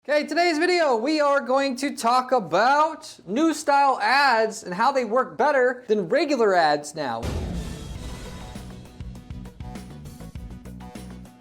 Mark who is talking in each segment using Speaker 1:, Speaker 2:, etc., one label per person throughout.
Speaker 1: Okay, today's video, we are going to talk about new style ads and how they work better than regular ads now.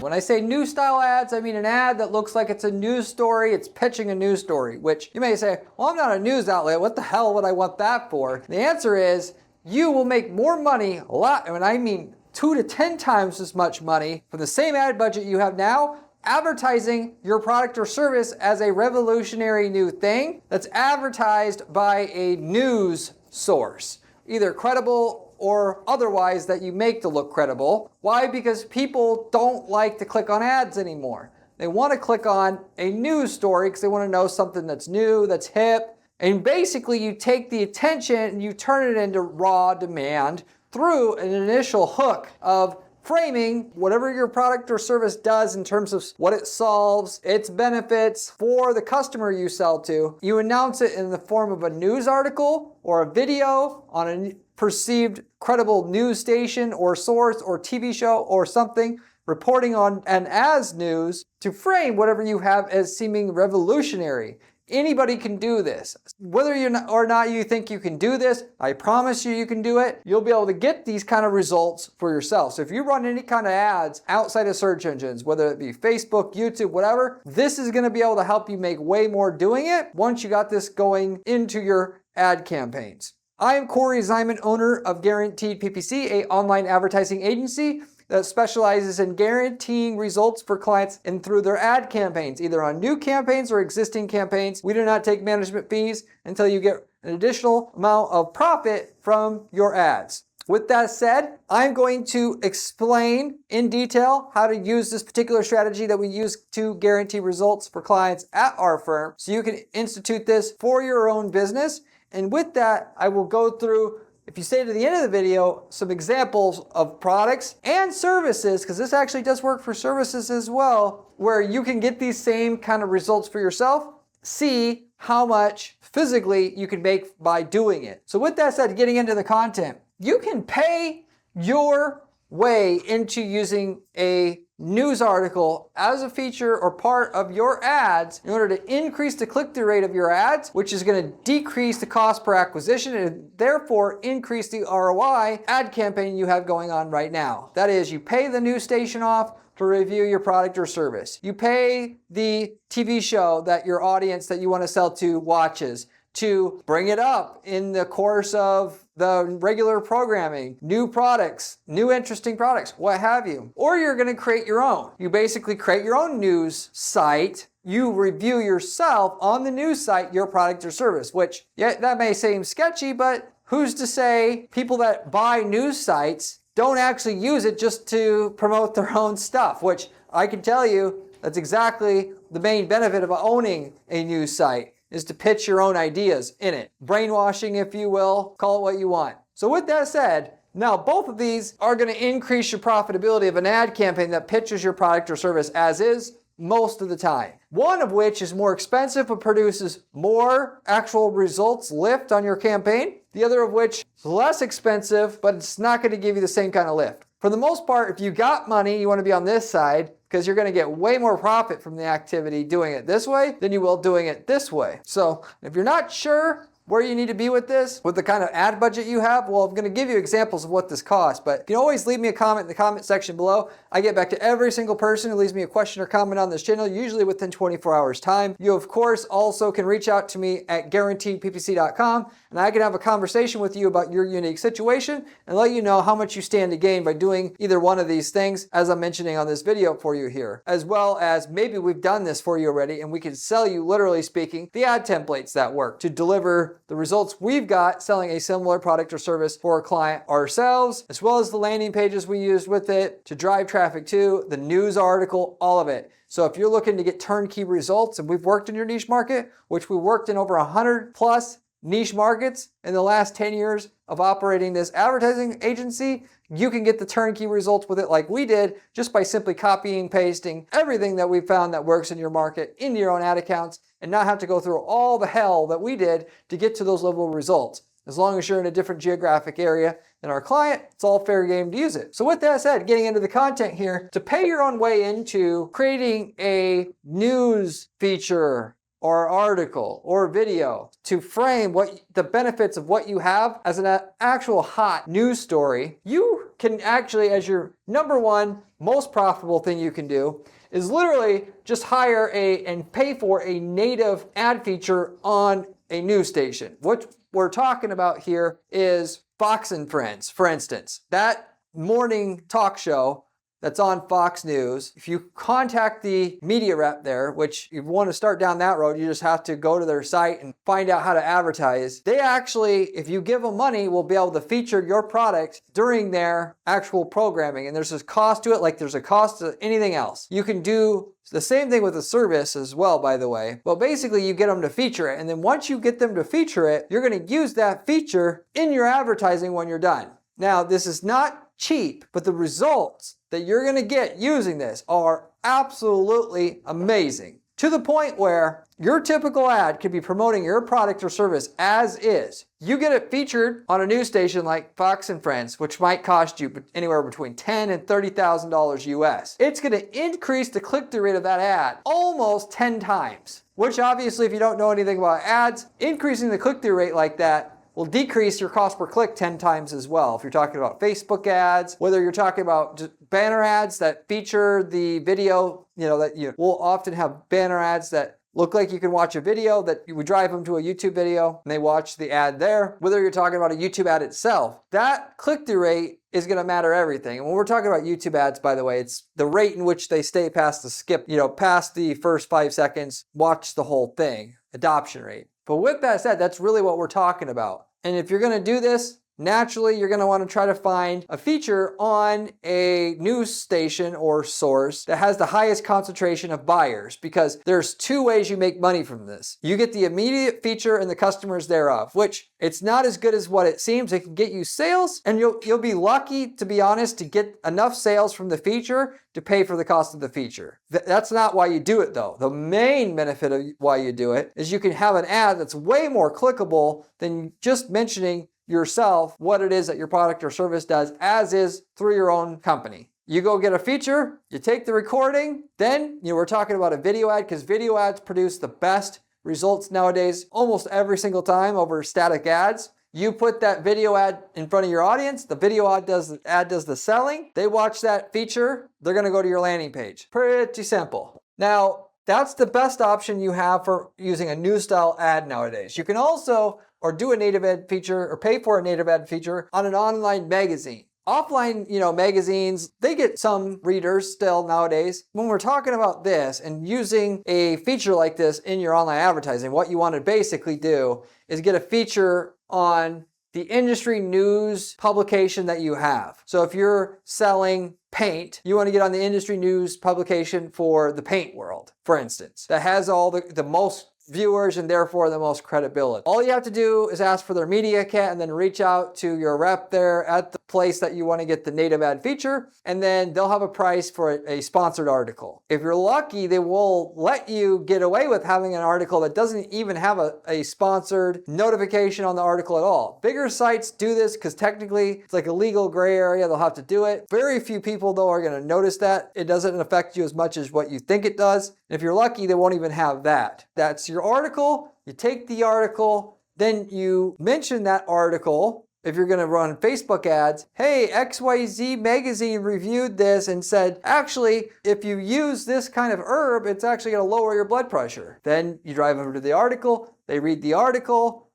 Speaker 1: When I say new style ads, I mean an ad that looks like it's a news story, it's pitching a news story, which you may say, well, I'm not a news outlet, what the hell would I want that for? The answer is, you will make more money, a lot, and I mean 2 to 10 times as much money for the same ad budget you have now, advertising your product or service as a revolutionary new thing that's advertised by a news source, either credible or otherwise that you make to look credible. Why? Because people don't like to click on ads anymore. They want to click on a news story because they want to know something that's new, that's hip. And basically you take the attention and you turn it into raw demand through an initial hook of framing whatever your product or service does in terms of what it solves, its benefits for the customer you sell to. You announce it in the form of a news article or a video on a perceived credible news station or source or TV show or something reporting on and as news to frame whatever you have as seeming revolutionary. Anybody can do this. Whether or not you think you can do this, I promise you can do it. You'll be able to get these kind of results for yourself. So if you run any kind of ads outside of search engines, whether it be Facebook, YouTube, whatever, this is going to be able to help you make way more doing it once you got this going into your ad campaigns. I am Corey Zyman, owner of Guaranteed PPC, an online advertising agency that specializes in guaranteeing results for clients and through their ad campaigns, either on new campaigns or existing campaigns. We do not take management fees until you get an additional amount of profit from your ads. With that said, I'm going to explain in detail how to use this particular strategy that we use to guarantee results for clients at our firm so you can institute this for your own business. And with that, I will go through, if you stay to the end of the video, some examples of products and services, because this actually does work for services as well, where you can get these same kind of results for yourself, see how much physically you can make by doing it. So with that said, getting into the content, you can pay your way into using a news article as a feature or part of your ads in order to increase the click-through rate of your ads, which is going to decrease the cost per acquisition and therefore increase the ROI ad campaign you have going on right now. That is, you pay the news station off to review your product or service. You pay the TV show that your audience that you want to sell to watches to bring it up in the course of the regular programming, new products, new interesting products, what have you. Or you're going to create your own. You basically create your own news site. You review yourself on the news site your product or service, which, yeah, that may seem sketchy, but who's to say people that buy news sites don't actually use it just to promote their own stuff, which I can tell you that's exactly the main benefit of owning a news site, is to pitch your own ideas in it. Brainwashing, if you will, call it what you want. So with that said, now both of these are going to increase your profitability of an ad campaign that pitches your product or service as is most of the time. One of which is more expensive but produces more actual results lift on your campaign. The other of which is less expensive, but it's not going to give you the same kind of lift. For the most part, if you got money, you want to be on this side because you're going to get way more profit from the activity doing it this way than you will doing it this way. So if you're not sure where you need to be with this, with the kind of ad budget you have, well, I'm going to give you examples of what this costs, but you can always leave me a comment in the comment section below. I get back to every single person who leaves me a question or comment on this channel, usually within 24 hours time. You, of course, also can reach out to me at guaranteedppc.com, and I can have a conversation with you about your unique situation and let you know how much you stand to gain by doing either one of these things, as I'm mentioning on this video for you here, as well as maybe we've done this for you already, and we can sell you, literally speaking, the ad templates that work to deliver the results we've got selling a similar product or service for a client ourselves, as well as the landing pages we used with it to drive traffic to, the news article, all of it. So if you're looking to get turnkey results, and we've worked in your niche market, which we worked in over 100 plus niche markets in the last 10 years of operating this advertising agency, you can get the turnkey results with it like we did just by simply copying, pasting everything that we found that works in your market into your own ad accounts and not have to go through all the hell that we did to get to those level of results. As long as you're in a different geographic area and our client, it's all fair game to use it. So with that said, getting into the content here, to pay your own way into creating a news feature or article or video to frame what the benefits of what you have as an actual hot news story, you can actually, as your number one most profitable thing you can do, is literally just hire and pay for a native ad feature on a news station. What we're talking about here is Fox and Friends, for instance. That morning talk show that's on Fox News, if you contact the media rep there, which you want to start down that road, you just have to go to their site and find out how to advertise. They actually, if you give them money, will be able to feature your product during their actual programming. And there's a cost to it, like there's a cost to anything else. You can do the same thing with a service as well, by the way. But basically, you get them to feature it. And then once you get them to feature it, you're going to use that feature in your advertising when you're done. Now, this is not cheap, but the results that you're going to get using this are absolutely amazing. To the point where your typical ad could be promoting your product or service as is. You get it featured on a news station like Fox and Friends, which might cost you anywhere between $10,000 and $30,000 US. It's going to increase the click-through rate of that ad almost 10 times, which obviously, if you don't know anything about ads, increasing the click-through rate like that will decrease your cost per click 10 times as well. If you're talking about Facebook ads, whether you're talking about just banner ads that feature the video, that you will often have banner ads that look like you can watch a video, that you would drive them to a YouTube video and they watch the ad there. Whether you're talking about a YouTube ad itself, that click-through rate is going to matter everything. And when we're talking about YouTube ads, by the way, it's the rate in which they stay past the skip, past the first 5 seconds, watch the whole thing, adoption rate. But with that said, that's really what we're talking about. And if you're going to do this, naturally, you're going to want to try to find a feature on a news station or source that has the highest concentration of buyers, because there's two ways you make money from this. You get the immediate feature and the customers thereof, which it's not as good as what it seems. It can get you sales, and you'll be lucky, to be honest, to get enough sales from the feature to pay for the cost of the feature. That's not why you do it, though. The main benefit of why you do it is you can have an ad that's way more clickable than just mentioning yourself what it is that your product or service does as is through your own company. You go get a feature, you take the recording, then we're talking about a video ad, because video ads produce the best results nowadays almost every single time over static ads. You put that video ad in front of your audience, the video ad does the selling, they watch that feature, they're going to go to your landing page. Pretty simple. Now, that's the best option you have for using a news style ad nowadays. You can also do a native ad feature or pay for a native ad feature on an online magazine. Offline, magazines, they get some readers still nowadays. When we're talking about this and using a feature like this in your online advertising, what you want to basically do is get a feature on the industry news publication that you have. So if you're selling paint, you want to get on the industry news publication for the paint world, for instance, that has all the most viewers and therefore the most credibility. All you have to do is ask for their media kit and then reach out to your rep there at the place that you want to get the native ad feature, and then they'll have a price for a sponsored article. If you're lucky, they will let you get away with having an article that doesn't even have a sponsored notification on the article at all. Bigger sites do this because technically it's like a legal gray area. They'll have to do it. Very few people though are going to notice that. It doesn't affect you as much as what you think it does. And if you're lucky, they won't even have that. That's your article. You take the article, then you mention that article. If you're going to run Facebook ads, hey, XYZ magazine reviewed this and said, actually, if you use this kind of herb, it's actually going to lower your blood pressure. Then you drive over to the article, they read the article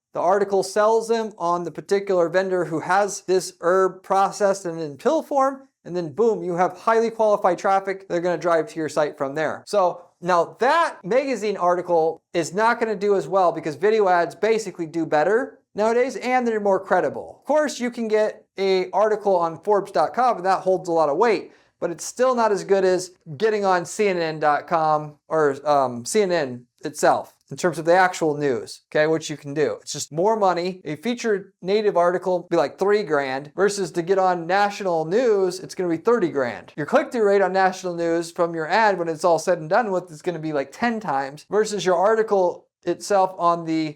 Speaker 1: sells them on the particular vendor who has this herb processed and in pill form, and then boom, you have highly qualified traffic. They're going to drive to your site from there. So now that magazine article is not going to do as well because video ads basically do better nowadays and they're more credible. Of course, you can get an article on Forbes.com and that holds a lot of weight, but it's still not as good as getting on CNN.com or CNN itself in terms of the actual news, okay, which you can do. It's just more money. A featured native article would be like $3,000 versus to get on national news, it's going to be $30,000. Your click-through rate on national news from your ad when it's all said and done with is going to be like 10 times versus your article itself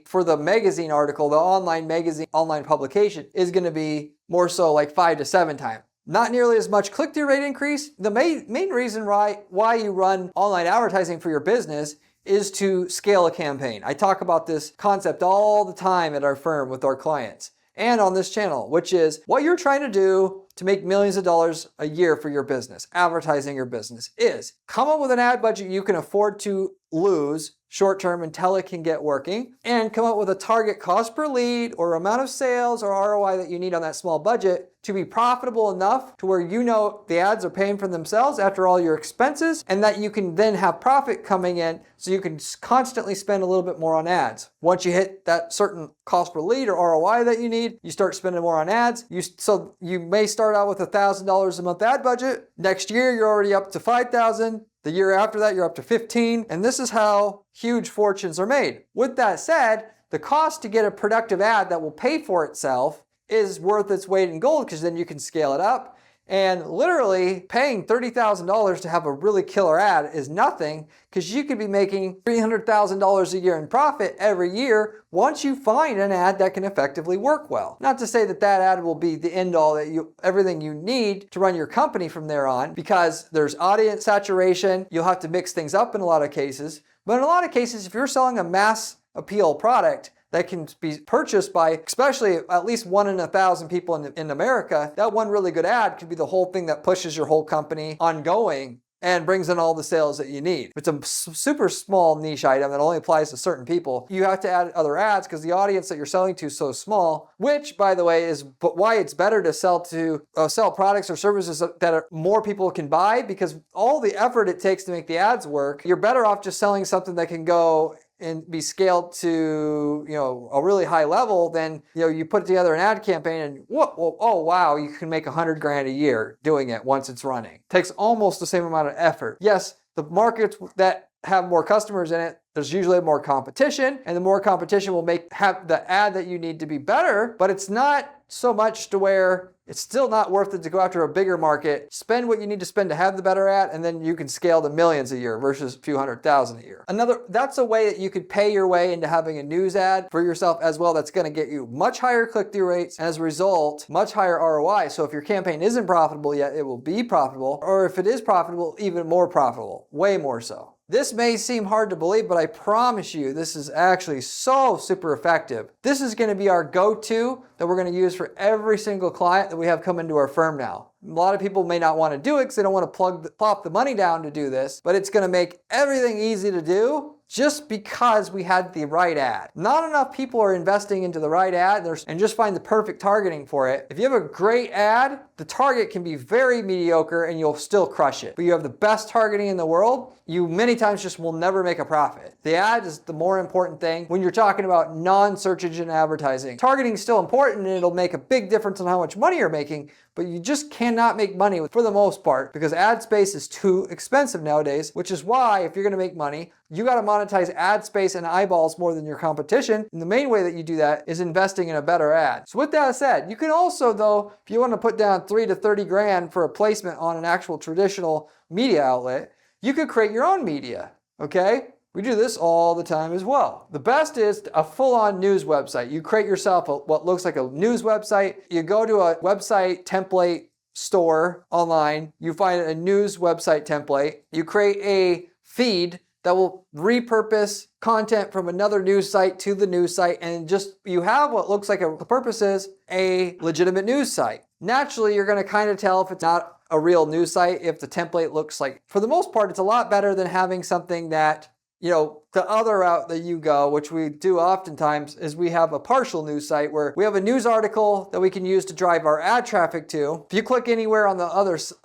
Speaker 1: for the magazine article, the online magazine, online publication is going to be more so like 5 to 7 times. Not nearly as much click-through rate increase. The main reason why you run online advertising for your business is to scale a campaign. I talk about this concept all the time at our firm with our clients and on this channel, which is what you're trying to do to make millions of dollars a year for your business, advertising your business, is come up with an ad budget you can afford to lose short term until it can get working, and come up with a target cost per lead or amount of sales or ROI that you need on that small budget to be profitable enough to where you know the ads are paying for themselves after all your expenses, and that you can then have profit coming in so you can constantly spend a little bit more on ads. Once you hit that certain cost per lead or ROI that you need, you start spending more on ads. So you may start out with $1,000 a month ad budget. Next year, you're already up to $5,000. The year after that, you're up to 15, and this is how huge fortunes are made. With that said, the cost to get a productive ad that will pay for itself is worth its weight in gold, because then you can scale it up. And literally paying $30,000 to have a really killer ad is nothing, because you could be making $300,000 a year in profit every year once you find an ad that can effectively work well. Not to say that that ad will be the end all, everything you need to run your company from there on, because there's audience saturation. You'll have to mix things up in a lot of cases. But in a lot of cases, if you're selling a mass appeal product that can be purchased by especially at least 1 in 1,000 people in America, that one really good ad could be the whole thing that pushes your whole company ongoing and brings in all the sales that you need. If it's a super small niche item that only applies to certain people, you have to add other ads because the audience that you're selling to is so small, which, by the way, is why it's better to sell products or services that more people can buy, because all the effort it takes to make the ads work, you're better off just selling something that can go and be scaled to, a really high level. Then, you put together an ad campaign and oh wow, you can make $100,000 a year doing it once it's running. It takes almost the same amount of effort. Yes, the markets that have more customers in it, there's usually more competition, and the more competition will have the ad that you need to be better, but it's not so much to where it's still not worth it to go after a bigger market, spend what you need to spend to have the better ad, and then you can scale to millions a year versus a few $100,000 a year. That's a way that you could pay your way into having a news ad for yourself as well. That's going to get you much higher click-through rates, and as a result, much higher ROI. So if your campaign isn't profitable yet, it will be profitable, or if it is profitable, even more profitable, way more so. This may seem hard to believe, but I promise you this is actually so super effective. This is going to be our go-to that we're going to use for every single client that we have come into our firm now. A lot of people may not want to do it because they don't want to plop the money down to do this, but it's going to make everything easy to do just because we had the right ad. Not enough people are investing into the right ad and just find the perfect targeting for it. If you have a great ad, the target can be very mediocre and you'll still crush it. But you have the best targeting in the world, you many times just will never make a profit. The ad is the more important thing when you're talking about non-search engine advertising. Targeting is still important and it'll make a big difference on how much money you're making, but you just cannot make money for the most part because ad space is too expensive nowadays, which is why if you're going to make money, you got to monetize ad space and eyeballs more than your competition. And the main way that you do that is investing in a better ad. So with that said, you can also, though, if you want to put down 3 to 30 grand for a placement on an actual traditional media outlet, you could create your own media, okay? We do this all the time as well. The best is a full-on news website. You create yourself what looks like a news website. You go to a website template store online. You find a news website template. You create a feed that will repurpose content from another news site to the news site, and just you have what looks like the purpose is a legitimate news site. Naturally, you're going to kind of tell if it's not a real news site if the template looks like, for the most part, it's a lot better than having something that, the other route that you go, which we do oftentimes, is we have a partial news site where we have a news article that we can use to drive our ad traffic to. If you click anywhere on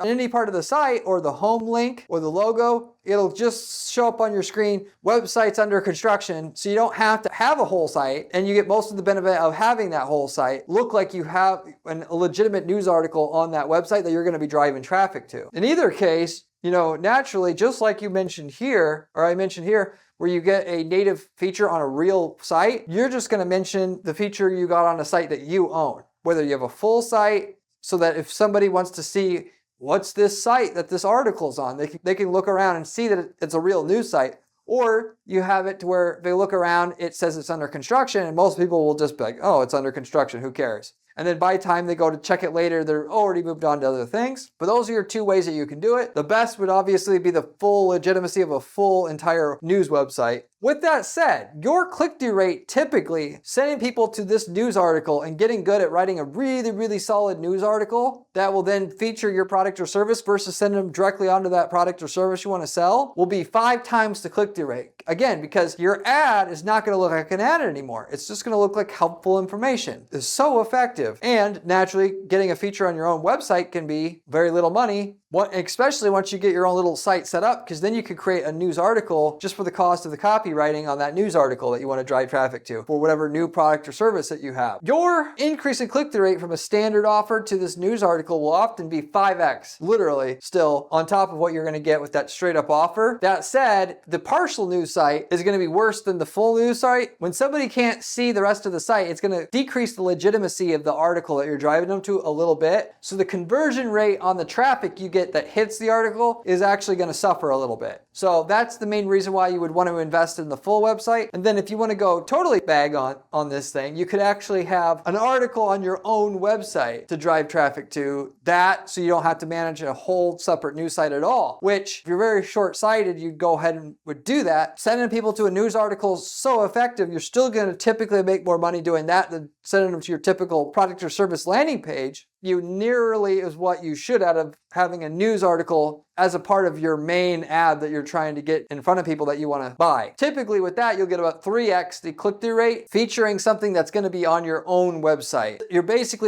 Speaker 1: any part of the site or the home link or the logo, it'll just show up on your screen, websites under construction, so you don't have to have a whole site, and you get most of the benefit of having that whole site look like you have a legitimate news article on that website that you're going to be driving traffic to. In either case, naturally, just like I mentioned here, where you get a native feature on a real site, you're just going to mention the feature you got on a site that you own. Whether you have a full site, so that if somebody wants to see what's this site that this article's on, they can look around and see that it's a real news site, Or you have it to where they look around, it says it's under construction, and most people will just be like, oh, it's under construction, who cares? And then by the time they go to check it later, they're already moved on to other things. But those are your two ways that you can do it. The best would obviously be the full legitimacy of a full entire news website. With that said, your click-through rate typically sending people to this news article and getting good at writing a really, really solid news article that will then feature your product or service versus sending them directly onto that product or service you want to sell will be 5 times the click-through rate. Again, because your ad is not going to look like an ad anymore. It's just going to look like helpful information. It's so effective. And naturally, getting a feature on your own website can be very little money, especially once you get your own little site set up, because then you could create a news article just for the cost of the copywriting on that news article that you want to drive traffic to for whatever new product or service that you have. Your increase in click-through rate from a standard offer to this news article will often be 5x, literally, still on top of what you're going to get with that straight up offer. That said, the partial news site is going to be worse than the full news site. When somebody can't see the rest of the site, it's going to decrease the legitimacy of the article that you're driving them to a little bit. So the conversion rate on the traffic you get that hits the article is actually going to suffer a little bit. So that's the main reason why you would want to invest in the full website. And then if you want to go totally bag on this thing, you could actually have an article on your own website to drive traffic to that, so you don't have to manage a whole separate news site at all, which if you're very short-sighted, you'd go ahead and would do that. Sending people to a news article is so effective, you're still going to typically make more money doing that than sending them to your typical product or service landing page. You nearly is what you should out of having a news article as a part of your main ad that you're trying to get in front of people that you want to buy. Typically with that, you'll get about 3x the click-through rate featuring something that's going to be on your own website.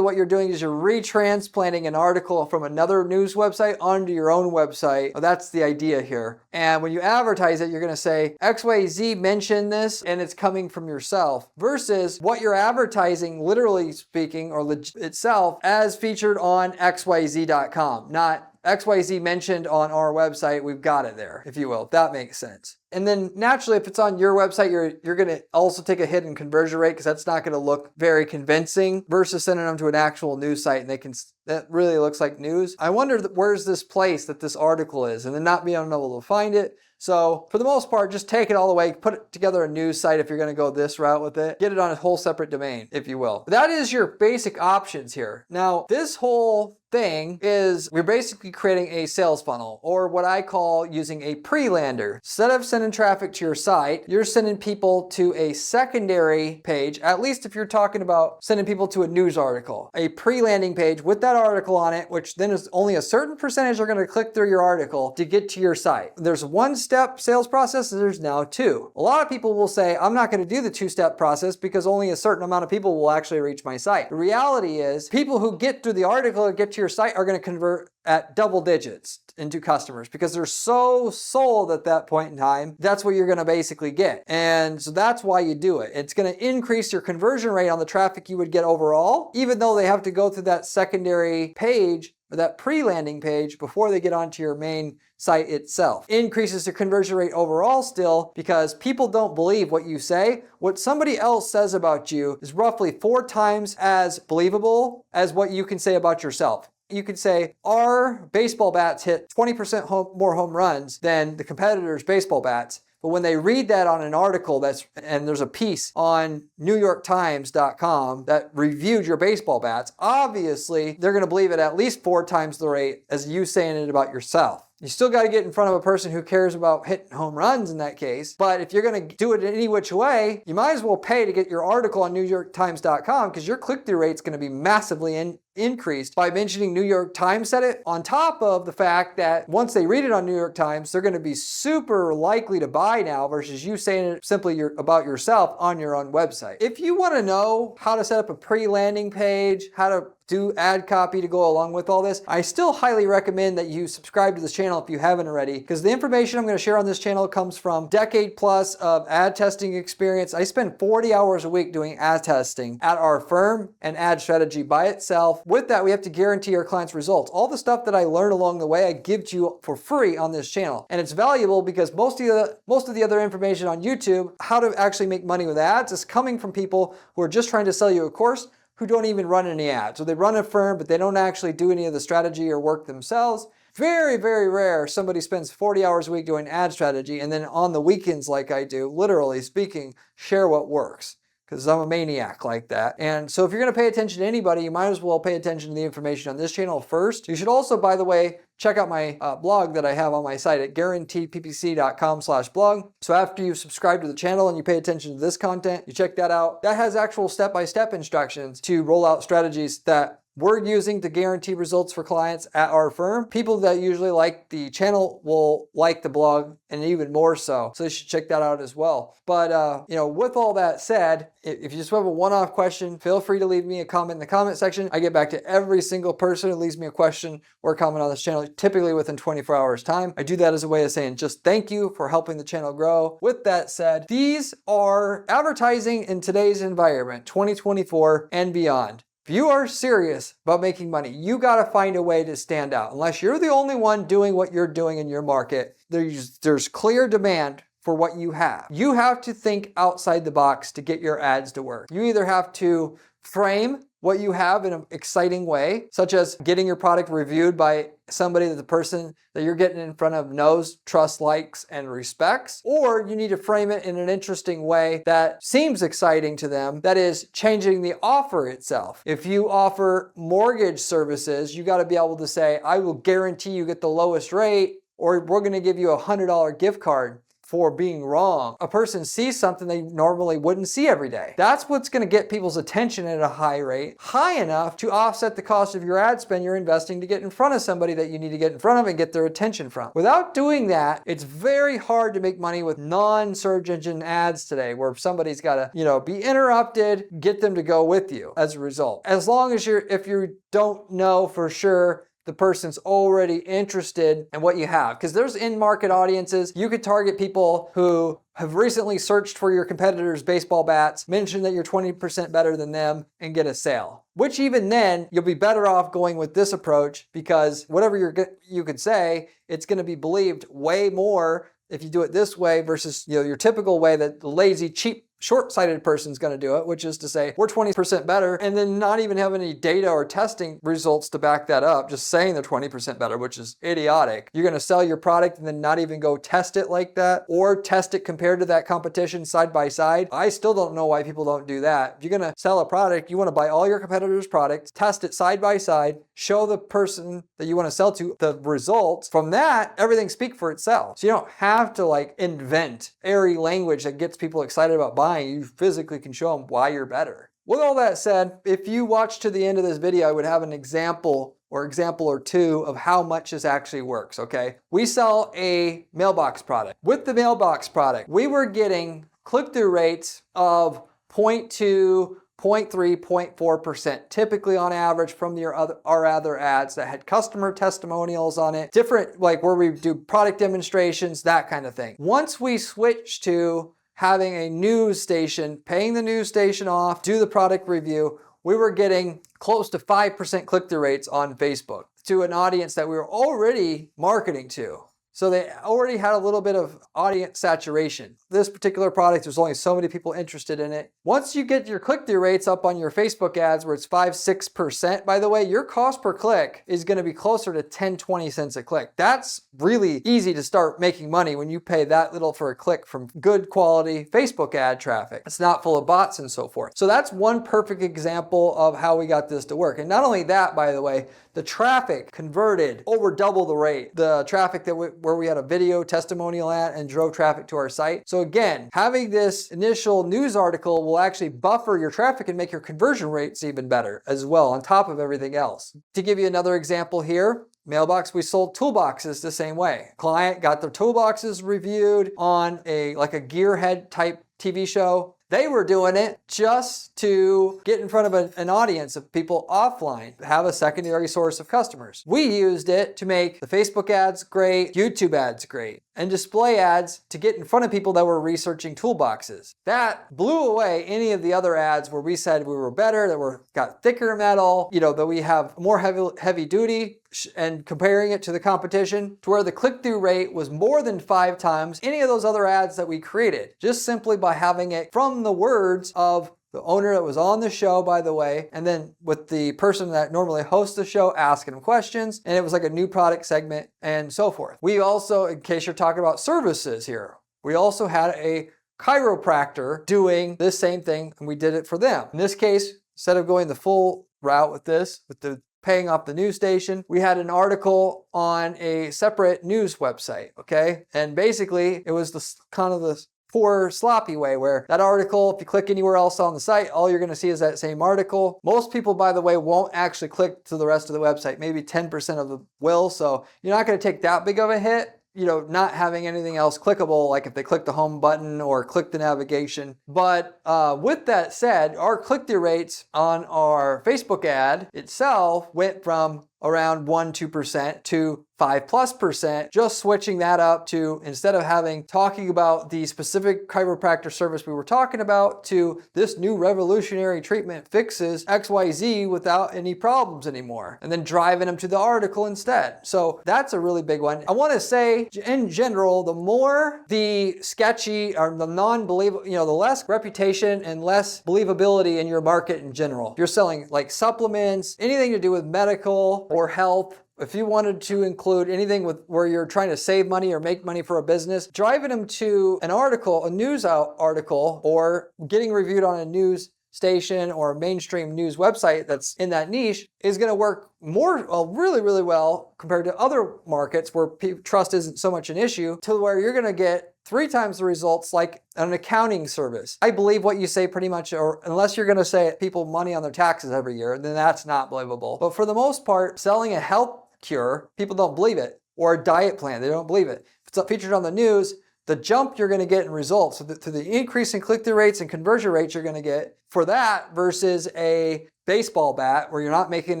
Speaker 1: What you're doing is you're retransplanting an article from another news website onto your own website. Well, that's the idea here. And when you advertise it, you're going to say XYZ mentioned this and it's coming from yourself versus what you're advertising, literally speaking, or itself as featured on XYZ.com, not XYZ mentioned on our website, we've got it there, if you will, if that makes sense. And then naturally, if it's on your website, you're going to also take a hit in conversion rate because that's not going to look very convincing versus sending them to an actual news site and that really looks like news. I wonder where's this place that this article is and then not being able to find it. So for the most part, just take it all away, put it together a news site if you're going to go this route with it, get it on a whole separate domain, if you will. But that is your basic options here. Now, this whole thing is we're basically creating a sales funnel, or what I call using a pre-lander. Instead of sending traffic to your site, you're sending people to a secondary page, at least if you're talking about sending people to a news article, a pre-landing page with that article on it, which then is only a certain percentage are going to click through your article to get to your site. There's one step sales process, and there's now two. A lot of people will say, I'm not going to do the two-step process because only a certain amount of people will actually reach my site. The reality is people who get through the article or get to your site are going to convert at double digits into customers because they're so sold at that point in time. That's what you're going to basically get. And so that's why you do it. It's going to increase your conversion rate on the traffic you would get overall, even though they have to go through that secondary page or that pre-landing page before they get onto your main site itself. Increases the conversion rate overall still because people don't believe what you say. What somebody else says about you is roughly 4 times as believable as what you can say about yourself. You could say, our baseball bats hit 20% more home runs than the competitor's baseball bats. But when they read that on an article and there's a piece on NewYorkTimes.com that reviewed your baseball bats, obviously they're going to believe it at least 4 times the rate as you saying it about yourself. You still got to get in front of a person who cares about hitting home runs in that case. But if you're going to do it in any which way, you might as well pay to get your article on NewYorkTimes.com because your click-through rate is going to be massively increased by mentioning New York Times said it, on top of the fact that once they read it on New York Times, they're going to be super likely to buy now versus you saying it simply about yourself on your own website. If you want to know how to set up a pre-landing page, how to do ad copy to go along with all this, I still highly recommend that you subscribe to this channel if you haven't already, because the information I'm going to share on this channel comes from decade plus of ad testing experience. I spend 40 hours a week doing ad testing at our firm and ad strategy by itself. With that, we have to guarantee our clients results. All the stuff that I learn along the way, I give to you for free on this channel. And it's valuable because most of the other information on YouTube, how to actually make money with ads, is coming from people who are just trying to sell you a course who don't even run any ads. So they run a firm, but they don't actually do any of the strategy or work themselves. Very, very rare somebody spends 40 hours a week doing ad strategy and then on the weekends, like I do, literally speaking, share what works. Because I'm a maniac like that. And so if you're going to pay attention to anybody, you might as well pay attention to the information on this channel first. You should also, by the way, check out my blog that I have on my site at guaranteedppc.com/blog. So after you subscribe to the channel and you pay attention to this content, you check that out. That has actual step-by-step instructions to roll out strategies that we're using to guarantee results for clients at our firm. People that usually like the channel will like the blog, and even more so. So you should check that out as well. But with all that said, if you just have a one-off question, feel free to leave me a comment in the comment section. I get back to every single person who leaves me a question or a comment on this channel, typically within 24 hours time. I do that as a way of saying just thank you for helping the channel grow. With that said, these are advertising in today's environment, 2024 and beyond. If you are serious about making money, you got to find a way to stand out. Unless you're the only one doing what you're doing in your market, there's clear demand for what you have. You have to think outside the box to get your ads to work. You either have to frame what you have in an exciting way, such as getting your product reviewed by somebody that the person that you're getting in front of knows, trusts, likes, and respects, or you need to frame it in an interesting way that seems exciting to them, that is changing the offer itself. If you offer mortgage services, you got to be able to say, I will guarantee you get the lowest rate, or we're going to give you a $100 gift card for being wrong. A person sees something they normally wouldn't see every day. That's what's going to get people's attention at a high rate, high enough to offset the cost of your ad spend you're investing to get in front of somebody that you need to get in front of and get their attention from. Without doing that, it's very hard to make money with non-search engine ads today, where somebody's got to, be interrupted, get them to go with you as a result. As long as if you don't know for sure the person's already interested in what you have. Because there's in-market audiences. You could target people who have recently searched for your competitors' baseball bats, mention that you're 20% better than them, and get a sale. Which even then, you'll be better off going with this approach, because whatever you could say, it's going to be believed way more if you do it this way versus your typical way that the lazy, cheap, short-sighted person's going to do it, which is to say we're 20% better and then not even have any data or testing results to back that up, just saying they're 20% better, which is idiotic. You're going to sell your product and then not even go test it like that, or test it compared to that competition side by side. I still don't know why people don't do that. If you're going to sell a product, you want to buy all your competitors' products, test it side by side, show the person that you want to sell to the results. From that, everything speaks for itself. So you don't have to invent airy language that gets people excited about buying. You physically can show them why you're better. With all that said, if you watch to the end of this video, I would have an example or two of how much this actually works, okay? We sell a mailbox product. With the mailbox product, we were getting click-through rates of 0.2, 0.3, 0.4%, typically on average from our other ads that had customer testimonials on it, different, where we do product demonstrations, that kind of thing. Once we switched to having a news station, paying the news station off, do the product review, we were getting close to 5% click-through rates on Facebook to an audience that we were already marketing to. So they already had a little bit of audience saturation. This particular product, there's only so many people interested in it. Once you get your click-through rates up on your Facebook ads where it's 5-6%, by the way, your cost per click is going to be closer to 10-20 cents a click. That's really easy to start making money when you pay that little for a click from good quality Facebook ad traffic. It's not full of bots and so forth. So that's one perfect example of how we got this to work. And not only that, by the way, the traffic converted over double the rate. The traffic where we had a video testimonial at and drove traffic to our site. So again, having this initial news article will actually buffer your traffic and make your conversion rates even better as well, on top of everything else. To give you another example here, Mailbox, we sold toolboxes the same way. Client got their toolboxes reviewed on a gearhead type TV show. They were doing it just to get in front of an audience of people offline, have a secondary source of customers. We used it to make the Facebook ads great, YouTube ads great, and display ads to get in front of people that were researching toolboxes. That blew away any of the other ads where we said we were better, that got thicker metal, that we have more heavy duty, and comparing it to the competition, to where the click-through rate was more than 5 times any of those other ads that we created, just simply by having it from the words of the owner that was on the show, by the way, and then with the person that normally hosts the show asking them questions, and it was like a new product segment and so forth. We also, in case you're talking about services here, we also had a chiropractor doing this same thing, and we did it for them. In this case, instead of going the full route with this, with the paying off the news station, we had an article on a separate news website, okay? And basically, it was the kind of the poor sloppy way where that article, if you click anywhere else on the site, all you're going to see is that same article. Most people, by the way, won't actually click to the rest of the website. Maybe 10% of them will, so you're not going to take that big of a hit, you know, not having anything else clickable, like if they click the home button or click the navigation. But with that said, our click-through rates on our Facebook ad itself went from around 1-2% to 5+%, just switching that up to, instead of talking about the specific chiropractor service we were talking about, to this new revolutionary treatment fixes XYZ without any problems anymore, and then driving them to the article instead. So that's a really big one. I want to say, in general, the more the sketchy or the non-believable, you know, the less reputation and less believability in your market in general. If you're selling like supplements, anything to do with medical or health, if you wanted to include anything with where you're trying to save money or make money for a business, driving them to an article, a news article, or getting reviewed on a news station or a mainstream news website that's in that niche is going to work really, really well compared to other markets where trust isn't so much an issue, to where you're going to get 3 times the results like an accounting service. I believe what you say pretty much, or unless you're going to say people money on their taxes every year, then that's not believable. But for the most part, selling a health cure, people don't believe it, or a diet plan, they don't believe it. If it's featured on the news, the jump you're going to get in results, so to the increase in click-through rates and conversion rates you're going to get for that versus a baseball bat where you're not making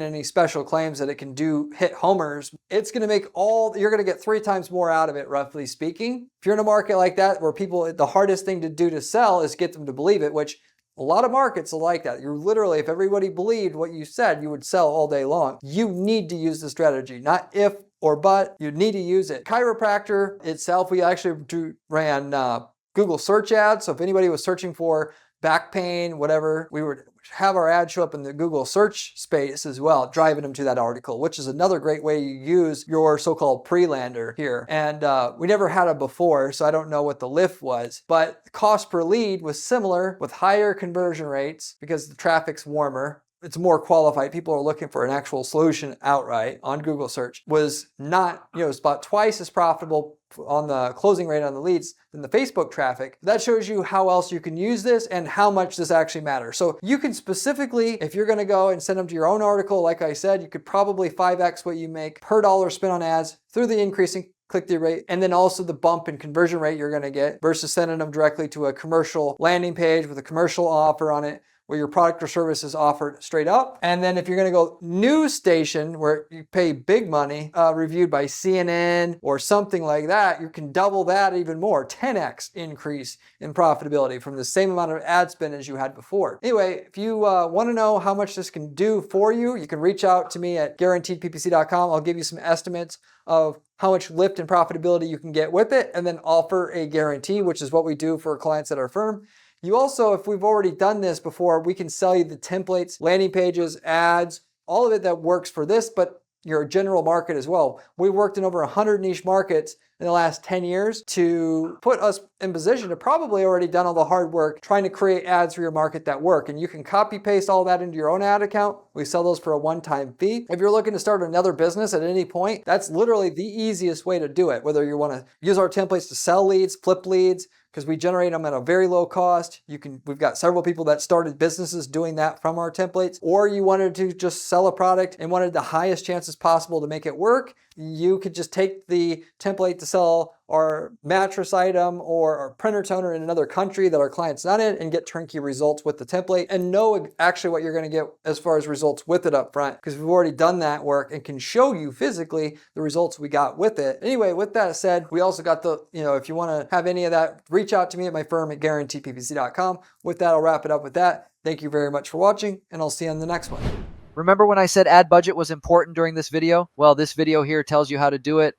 Speaker 1: any special claims that it can hit homers, it's going to make you're going to get 3 times more out of it, roughly speaking. If you're in a market like that where people, the hardest thing to do to sell is get them to believe it, which a lot of markets are like that. You're literally, if everybody believed what you said, you would sell all day long. You need to use the strategy, not if or but, you need to use it. Chiropractor itself, we actually ran Google search ads. So if anybody was searching for back pain, whatever, we would have our ad show up in the Google search space as well, driving them to that article, which is another great way you use your so-called pre-lander here. And we never had it before, so I don't know what the lift was, but the cost per lead was similar with higher conversion rates because the traffic's warmer. It's more qualified. People are looking for an actual solution outright on Google search. Was not, it's about twice as profitable on the closing rate on the leads than the Facebook traffic. That shows you how else you can use this and how much this actually matters. So you can specifically, if you're going to go and send them to your own article, like I said, you could probably 5x what you make per dollar spent on ads through the increasing click-through rate, and then also the bump in conversion rate you're going to get versus sending them directly to a commercial landing page with a commercial offer on it, where your product or service is offered straight up. And then if you're gonna go news station where you pay big money, reviewed by CNN or something like that, you can double that even more, 10x increase in profitability from the same amount of ad spend as you had before. Anyway, if you wanna know how much this can do for you, you can reach out to me at guaranteedppc.com. I'll give you some estimates of how much lift and profitability you can get with it, and then offer a guarantee, which is what we do for clients at our firm. You also, if we've already done this before, we can sell you the templates, landing pages, ads, all of it that works for this, but your general market as well. We worked in over 100 niche markets in the last 10 years to put us in position to probably already done all the hard work trying to create ads for your market that work. And you can copy paste all that into your own ad account. We sell those for a one-time fee. If you're looking to start another business at any point, that's literally the easiest way to do it. Whether you want to use our templates to sell leads, flip leads, because we generate them at a very low cost. We've got several people that started businesses doing that from our templates. Or you wanted to just sell a product and wanted the highest chances possible to make it work, you could just take the template to sell our mattress item or our printer toner in another country that our client's not in and get turnkey results with the template and know actually what you're going to get as far as results with it up front, because we've already done that work and can show you physically the results we got with it. Anyway, with that said, we also got the, if you want to have any of that, reach out to me at my firm at guaranteedppc.com. With that, I'll wrap it up with that. Thank you very much for watching, and I'll see you on the next one.
Speaker 2: Remember when I said ad budget was important during this video? Well, this video here tells you how to do it.